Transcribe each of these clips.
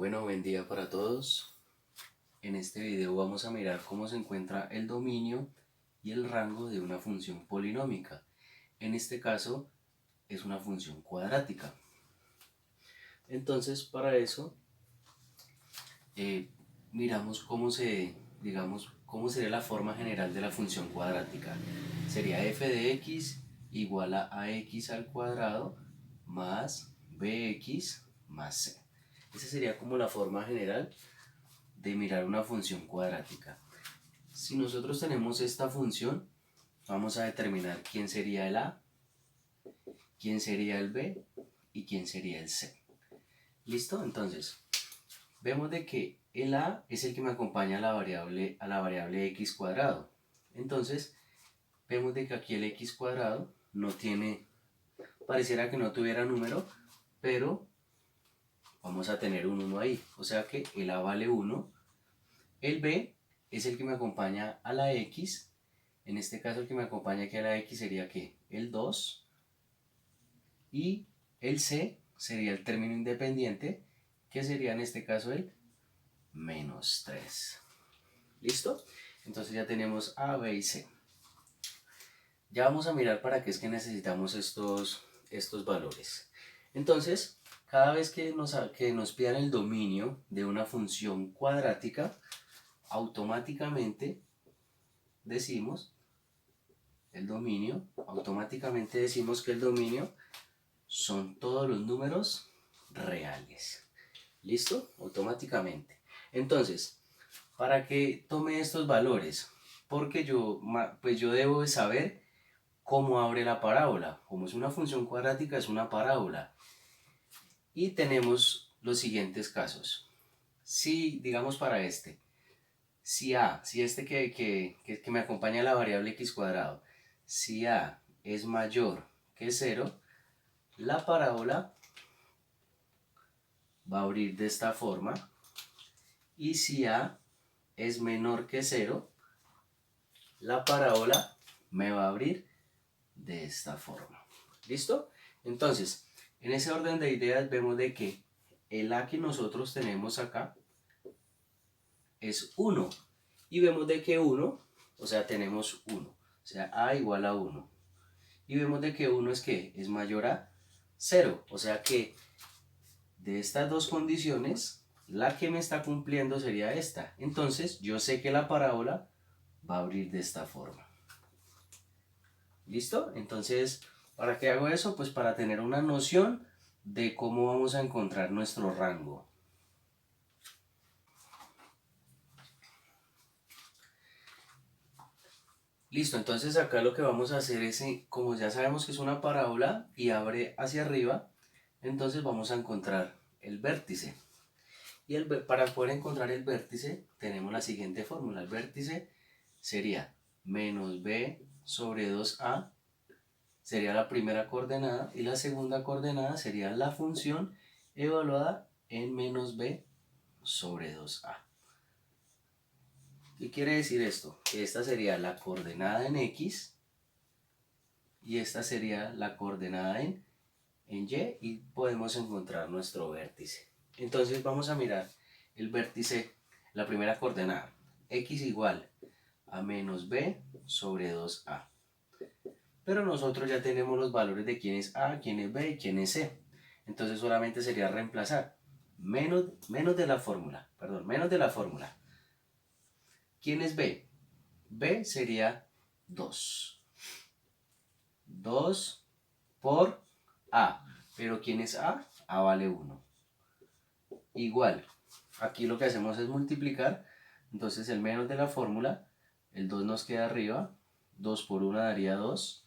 Bueno, buen día para todos. En este video vamos a mirar cómo se encuentra el dominio y el rango de una función polinómica. En este caso es una función cuadrática. Entonces para eso miramos cómo sería la forma general de la función cuadrática. Sería f de x igual a ax al cuadrado más bx más c. Esa sería como la forma general de mirar una función cuadrática. Si nosotros tenemos esta función, vamos a determinar quién sería el a, quién sería el b y quién sería el c. ¿Listo? Entonces, vemos de que el a es el que me acompaña a la variable x cuadrado. Entonces, vemos de que aquí el x cuadrado no tiene, pareciera que no tuviera número, pero vamos a tener un 1 ahí. O sea que el a vale 1. El b es el que me acompaña a la x. En este caso el que me acompaña aquí a la x sería ¿qué? El 2. Y el c sería el término independiente, que sería en este caso el menos 3. ¿Listo? Entonces ya tenemos a, b y c. Ya vamos a mirar para qué es que necesitamos estos valores. Entonces, cada vez que nos pidan el dominio de una función cuadrática, automáticamente decimos que el dominio son todos los números reales. ¿Listo? Automáticamente. Entonces, para que tome estos valores, porque yo debo saber cómo abre la parábola. Como es una función cuadrática, es una parábola. Y tenemos los siguientes casos. Si, digamos para este, si este que me acompaña la variable x cuadrado, si a es mayor que 0, la parábola va a abrir de esta forma. Y si a es menor que 0, la parábola me va a abrir de esta forma. ¿Listo? Entonces, en ese orden de ideas vemos de que el a que nosotros tenemos acá es 1. Y vemos de que 1, o sea, tenemos 1. O sea, a igual a 1. Y vemos de que 1 es que es mayor a 0. O sea que de estas dos condiciones, la que me está cumpliendo sería esta. Entonces, yo sé que la parábola va a abrir de esta forma. ¿Listo? Entonces, ¿para qué hago eso? Pues para tener una noción de cómo vamos a encontrar nuestro rango. Listo, entonces acá lo que vamos a hacer es, como ya sabemos que es una parábola y abre hacia arriba, entonces vamos a encontrar el vértice. Y para poder encontrar el vértice tenemos la siguiente fórmula. El vértice sería menos b sobre 2a, sería la primera coordenada, y la segunda coordenada sería la función evaluada en menos b sobre 2a. ¿Qué quiere decir esto? Que esta sería la coordenada en x y esta sería la coordenada en y, y podemos encontrar nuestro vértice. Entonces vamos a mirar el vértice, la primera coordenada, x igual a menos b sobre 2a. Pero nosotros ya tenemos los valores de quién es a, quién es b y quién es c. Entonces solamente sería reemplazar menos de la fórmula. ¿Quién es b? B sería 2. 2 por a. Pero ¿quién es a? A vale 1. Igual. Aquí lo que hacemos es multiplicar. Entonces el menos de la fórmula, el 2 nos queda arriba. 2 por 1 daría 2.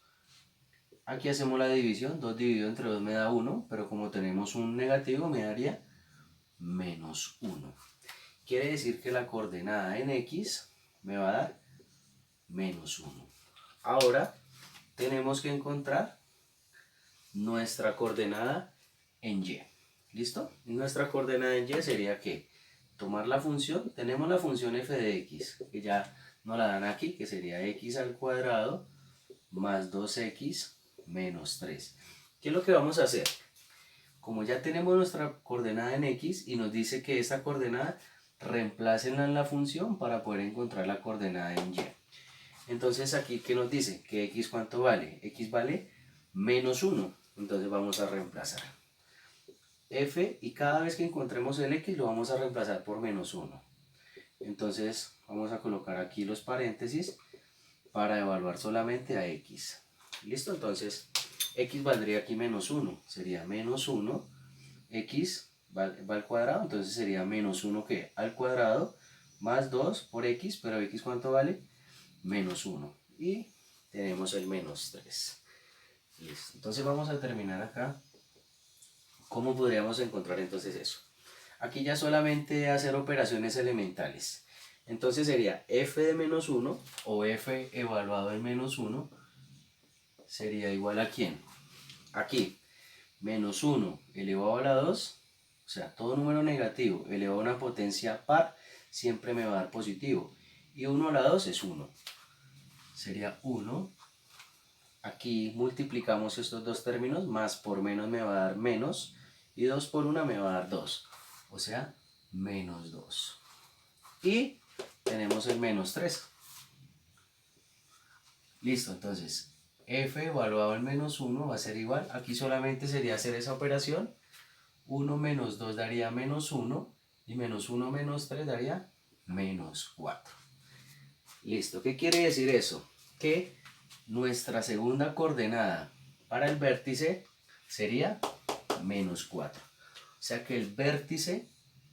Aquí hacemos la división. 2 dividido entre 2 me da 1. Pero como tenemos un negativo me daría menos 1. Quiere decir que la coordenada en x me va a dar menos 1. Ahora tenemos que encontrar nuestra coordenada en y. ¿Listo? Y nuestra coordenada en y sería que tomar la función, tenemos la función f de x, que ya nos la dan aquí, que sería x al cuadrado más 2x menos 3. ¿Qué es lo que vamos a hacer? como ya tenemos nuestra coordenada en X y nos dice que esta coordenada reemplácenla en la función para poder encontrar la coordenada en Y. Entonces aquí, ¿qué nos dice? Que X ¿cuánto vale? X vale menos 1. Entonces vamos a reemplazar F y cada vez que encontremos el X lo vamos a reemplazar por menos 1. Entonces vamos a colocar aquí los paréntesis para evaluar solamente a X. ¿Listo? Entonces X valdría aquí menos 1. Sería menos 1. X va al cuadrado, entonces sería menos 1 que al cuadrado más 2 por X, pero X ¿cuánto vale? Menos 1. Y tenemos el menos 3. Listo. Entonces vamos a terminar acá. ¿Cómo podríamos encontrar entonces eso? Aquí ya solamente hacer operaciones elementales. Entonces sería f de menos 1 o f evaluado en menos 1 sería igual a ¿quién? Aquí, menos 1 elevado a la 2, o sea, todo número negativo elevado a una potencia par siempre me va a dar positivo. Y 1 a la 2 es 1. Sería 1. Aquí multiplicamos estos dos términos, más por menos me va a dar menos, y 2 por 1 me va a dar 2, o sea, menos 2. Y tenemos el menos 3. Listo, entonces, f evaluado en menos 1 va a ser igual, aquí solamente sería hacer esa operación, 1 menos 2 daría menos 1, y menos 1 menos 3 daría menos 4. Listo, ¿qué quiere decir eso? Que nuestra segunda coordenada para el vértice sería menos 4. O sea que el vértice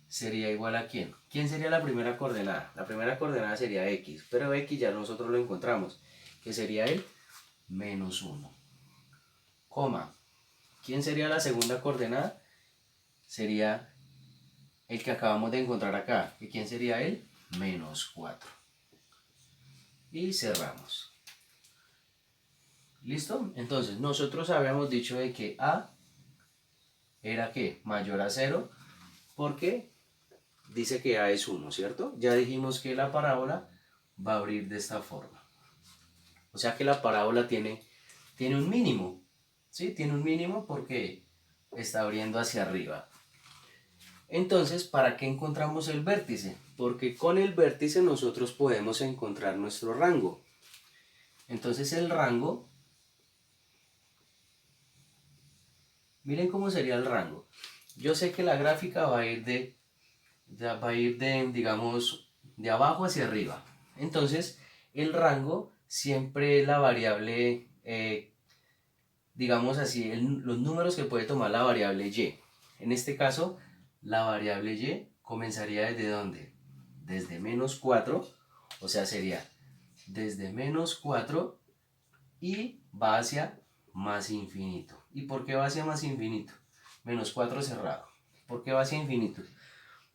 sería igual a ¿quién? ¿Quién sería la primera coordenada? La primera coordenada sería X, pero X ya nosotros lo encontramos, que sería el menos 1. Coma. ¿Quién sería la segunda coordenada? Sería el que acabamos de encontrar acá. ¿Y quién sería el? Menos 4. Y cerramos. ¿Listo? Entonces, nosotros habíamos dicho de que A era ¿qué? Mayor a 0, porque dice que A es 1, ¿cierto? Ya dijimos que la parábola va a abrir de esta forma. O sea que la parábola tiene un mínimo, ¿sí? Tiene un mínimo porque está abriendo hacia arriba. Entonces, ¿para qué encontramos el vértice? Porque con el vértice nosotros podemos encontrar nuestro rango. Entonces el rango, miren cómo sería el rango. Yo sé que la gráfica va a ir de digamos, de abajo hacia arriba. Entonces, el rango siempre es la variable, digamos así, los números que puede tomar la variable y. En este caso, la variable y comenzaría desde ¿dónde? Desde menos 4, o sea, sería desde menos 4 y va hacia más infinito. ¿Y por qué va hacia más infinito? Menos 4 cerrado. ¿Por qué va hacia infinito?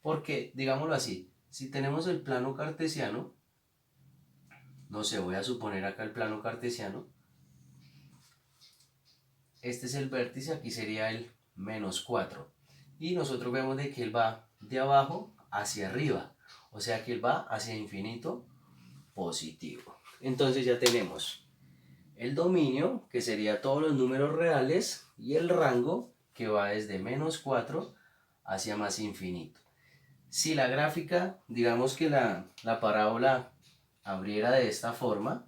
Porque, digámoslo así, si tenemos el plano cartesiano, no sé, voy a suponer acá el plano cartesiano, este es el vértice, aquí sería el menos 4. Y nosotros vemos de que él va de abajo hacia arriba, o sea que él va hacia infinito positivo. Entonces ya tenemos el dominio, que sería todos los números reales, y el rango, que va desde menos 4 hacia más infinito. Si la gráfica, digamos que la parábola abriera de esta forma,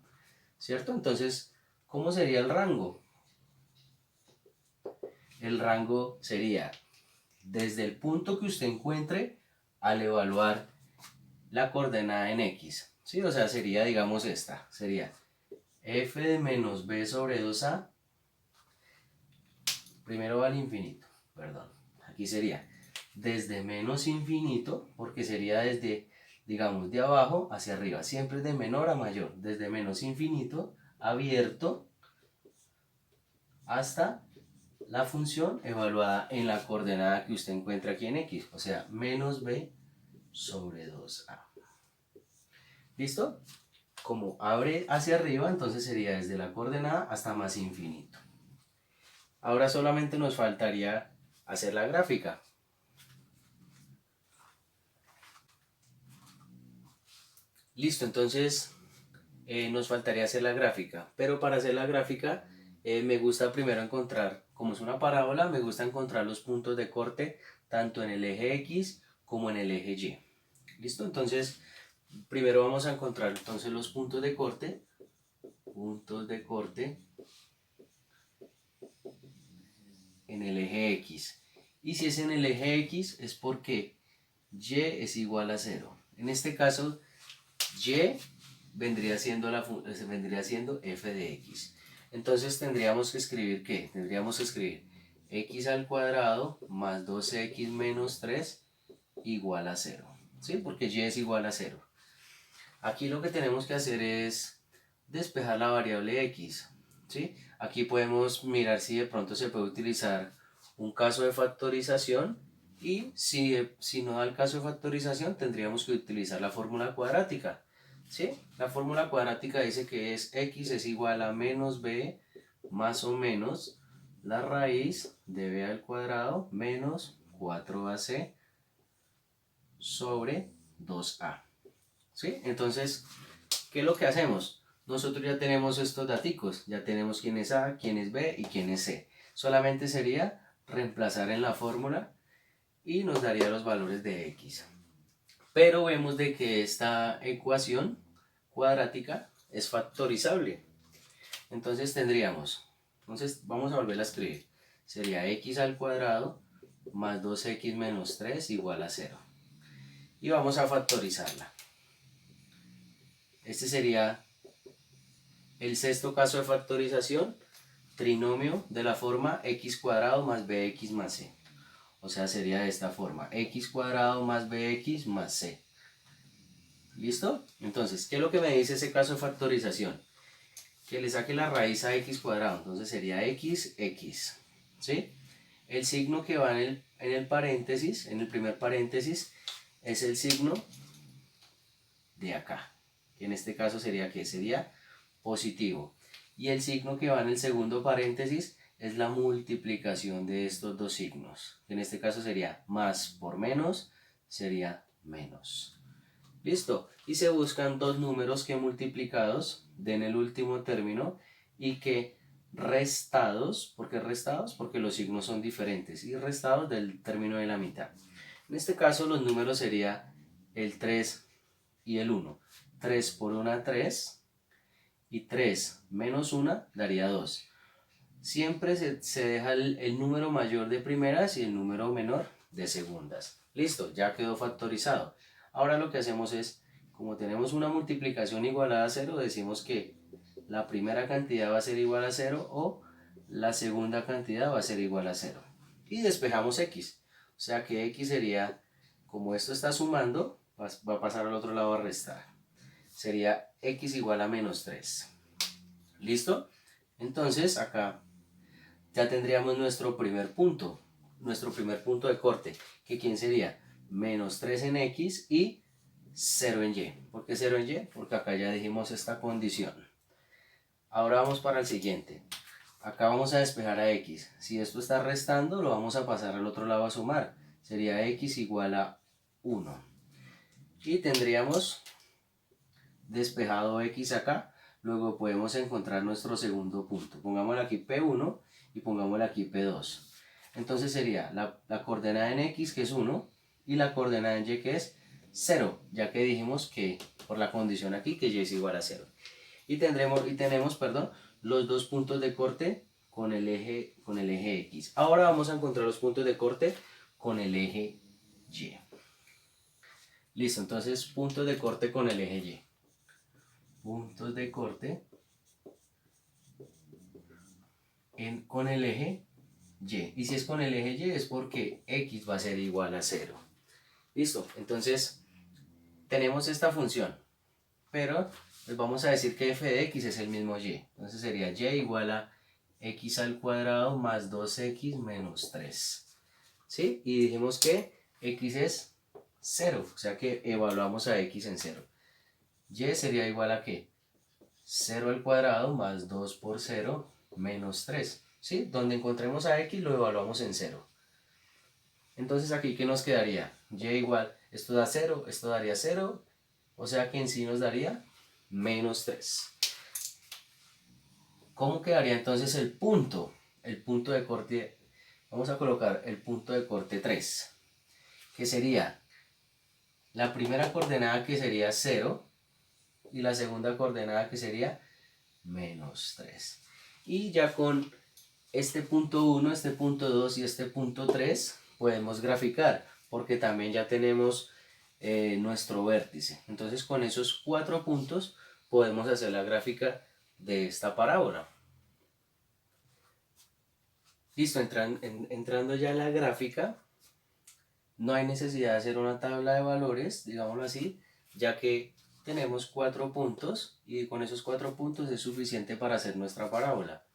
¿cierto? Entonces, ¿cómo sería el rango? El rango sería desde el punto que usted encuentre al evaluar la coordenada en X, ¿sí? O sea, sería, digamos, esta, sería f de menos b sobre 2a, primero va al infinito, perdón, aquí sería desde menos infinito, porque sería desde, digamos, de abajo hacia arriba, siempre de menor a mayor, desde menos infinito abierto hasta la función evaluada en la coordenada que usted encuentra aquí en X, o sea, menos b sobre 2a. ¿Listo? Como abre hacia arriba, entonces sería desde la coordenada hasta más infinito. Ahora solamente nos faltaría hacer la gráfica. Listo, entonces nos faltaría hacer la gráfica, pero para hacer la gráfica me gusta primero encontrar como es una parábola, me gusta encontrar los puntos de corte tanto en el eje X como en el eje Y. ¿Listo? Entonces, primero vamos a encontrar entonces los puntos de corte. Puntos de corte en el eje X. Y si es en el eje X es porque Y es igual a 0. En este caso, Y vendría siendo f de X. Entonces tendríamos que escribir ¿qué? Tendríamos que escribir X al cuadrado más 2X menos 3 igual a 0. ¿Sí? Porque Y es igual a 0. Aquí lo que tenemos que hacer es despejar la variable X. ¿Sí? Aquí podemos mirar si de pronto se puede utilizar un caso de factorización, y si no da el caso de factorización tendríamos que utilizar la fórmula cuadrática. ¿Sí? La fórmula cuadrática dice que X es igual a menos b más o menos la raíz de b al cuadrado menos 4ac sobre 2a. ¿Sí? Entonces, ¿qué es lo que hacemos? Nosotros ya tenemos estos daticos, ya tenemos quién es A, quién es B y quién es C. Solamente sería reemplazar en la fórmula y nos daría los valores de X. Pero vemos de que esta ecuación cuadrática es factorizable. Entonces vamos a volver a escribir. Sería X al cuadrado más 2X menos 3 igual a 0. Y vamos a factorizarla. Este sería el sexto caso de factorización, trinomio de la forma x cuadrado más bx más c. O sea, sería de esta forma, x cuadrado más bx más c. ¿Listo? Entonces, ¿qué es lo que me dice ese caso de factorización? Que le saque la raíz a x cuadrado, entonces sería x. ¿Sí? El signo que va en el paréntesis, en el primer paréntesis, es el signo de acá. Que en este caso sería, ¿qué? Sería positivo. Y el signo que va en el segundo paréntesis es la multiplicación de estos dos signos. En este caso sería más por menos, sería menos. ¿Listo? Y se buscan dos números que multiplicados den el último término y que restados, ¿por qué restados? Porque los signos son diferentes, y restados del término de la mitad. En este caso los números sería el 3 y el 1. 3 por 1, 3, y 3 menos 1 daría 2. Siempre se deja el número mayor de primeras y el número menor de segundas. Listo, ya quedó factorizado. Ahora lo que hacemos es, como tenemos una multiplicación igualada a 0, decimos que la primera cantidad va a ser igual a 0 o la segunda cantidad va a ser igual a 0. Y despejamos x. O sea que x sería, como esto está sumando, va a pasar al otro lado a restar. Sería x igual a menos 3. ¿Listo? Entonces acá ya tendríamos nuestro primer punto de corte, que ¿quién sería? Menos 3 en x y 0 en y. ¿Por qué 0 en y? Porque acá ya dijimos esta condición. Ahora vamos para el siguiente. Acá vamos a despejar a x. Si esto está restando, lo vamos a pasar al otro lado a sumar. Sería x igual a 1. Y tendríamos despejado x acá. Luego podemos encontrar nuestro segundo punto. Pongámosle aquí P1 y pongámosle aquí P2. Entonces sería la coordenada en X, que es 1, y la coordenada en Y, que es 0, ya que dijimos que por la condición aquí que Y es igual a 0. Y tenemos los dos puntos de corte con el eje X. Ahora vamos a encontrar los puntos de corte con el eje Y. Listo, entonces puntos de corte con el eje Y. Puntos de corte con el eje Y. Y si es con el eje Y es porque X va a ser igual a 0. Listo, entonces tenemos esta función, pero pues vamos a decir que f de x es el mismo y. Entonces sería y igual a x al cuadrado más 2x menos 3. ¿Sí? Y dijimos que x es 0, o sea que evaluamos a x en 0. Y sería igual a ¿qué? 0 al cuadrado más 2 por 0 menos 3. ¿Sí? Donde encontremos a x lo evaluamos en 0. Entonces aquí ¿qué nos quedaría? Y igual, esto da 0, esto daría 0, o sea que en sí nos daría menos 3. ¿Cómo quedaría entonces el punto? el punto de corte, vamos a colocar el punto de corte 3, que sería la primera coordenada, que sería 0, y la segunda coordenada, que sería -3. Y ya con este punto 1, este punto 2 y este punto 3 podemos graficar, porque también ya tenemos nuestro vértice. Entonces con esos 4 puntos podemos hacer la gráfica de esta parábola. Listo, entrando ya en la gráfica, no hay necesidad de hacer una tabla de valores, digámoslo así, ya que tenemos 4 puntos y con esos 4 puntos es suficiente para hacer nuestra parábola.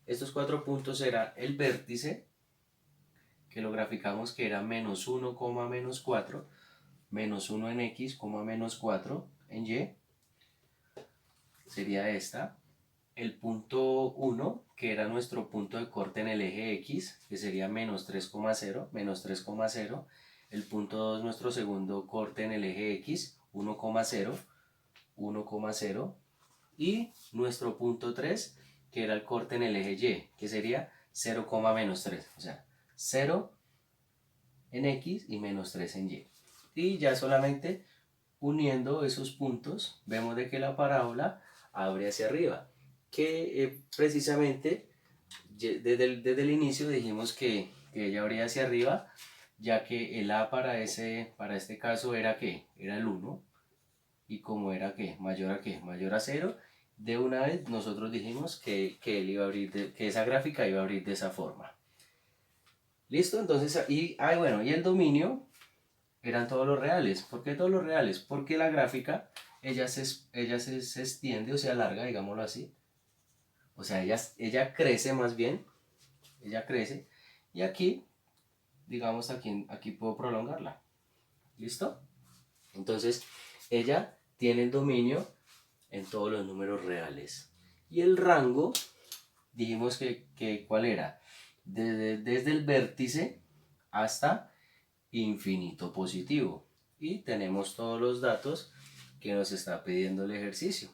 Estos 4 puntos era el vértice, que lo graficamos que era -1, -4, -1 en X, -4 en Y, sería esta. El punto 1, que era nuestro punto de corte en el eje X, que sería -3,0, -3,0. El punto 2, nuestro segundo corte en el eje X, 1,0, 1,0. Y nuestro punto 3, que era el corte en el eje Y, que sería 0, -3. O sea, 0 en X y -3 en Y. Y ya solamente uniendo esos puntos, vemos de que la parábola abre hacia arriba. Que precisamente desde el inicio dijimos que ella abría hacia arriba, ya que el A para este caso era ¿qué? Era el 1, y como era ¿qué? Mayor a ¿qué? Mayor a 0, de una vez nosotros dijimos que él iba a abrir que esa gráfica iba a abrir de esa forma. ¿Listo? Entonces, y el dominio eran todos los reales. ¿Por qué todos los reales? Porque la gráfica, ella se extiende o se alarga, digámoslo así. O sea, ella crece más bien, ella crece, y aquí, digamos, aquí puedo prolongarla. ¿Listo? Entonces, ella tiene el dominio en todos los números reales. Y el rango, dijimos que ¿cuál era? Desde el vértice hasta infinito positivo. Y tenemos todos los datos que nos está pidiendo el ejercicio.